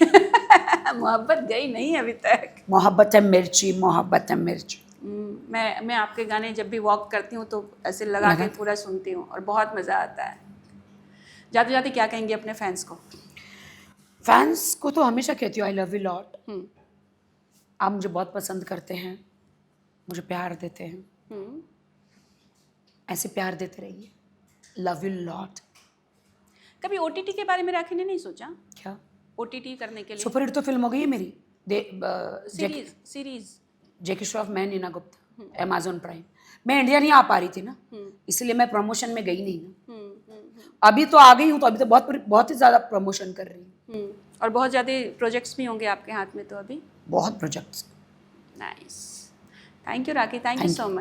B: मोहब्बत गई नहीं अभी तक।
A: मोहब्बत है मिर्ची, मोहब्बत है मिर्ची।
B: मैं आपके गाने जब भी वॉक करती हूँ तो ऐसे लगा के पूरा सुनती हूँ और बहुत मज़ा आता है। जाते जाते क्या कहेंगे अपने फैंस को?
A: फैंस को तो हमेशा कहती हूँ आई लव यू लॉट। आप मुझे बहुत पसंद करते हैं, मुझे प्यार देते हैं, ऐसे प्यार देते रहिए। Love you lot.
B: कभी ओटीटी के बारे में राखी ने नहीं सोचा?
A: क्या
B: ओटीटी करने के लिए?
A: सुपर हिट तो फिल्म हो गई है मेरी।
B: सीरीज
A: जैकी श्रॉफ, मैं नीना गुप्ता, अमेजोन प्राइम। मैं इंडिया नहीं आ पा रही थी ना, इसलिए मैं प्रमोशन में गई नहीं ना। अभी तो आ गई हूँ तो अभी तो बहुत ही ज़्यादा प्रमोशन कर रही हूँ।
B: और बहुत ज़्यादा प्रोजेक्ट्स भी होंगे आपके हाथ में तो अभी?
A: बहुत projects.
B: Nice. Thank you rakhi, thank you so much.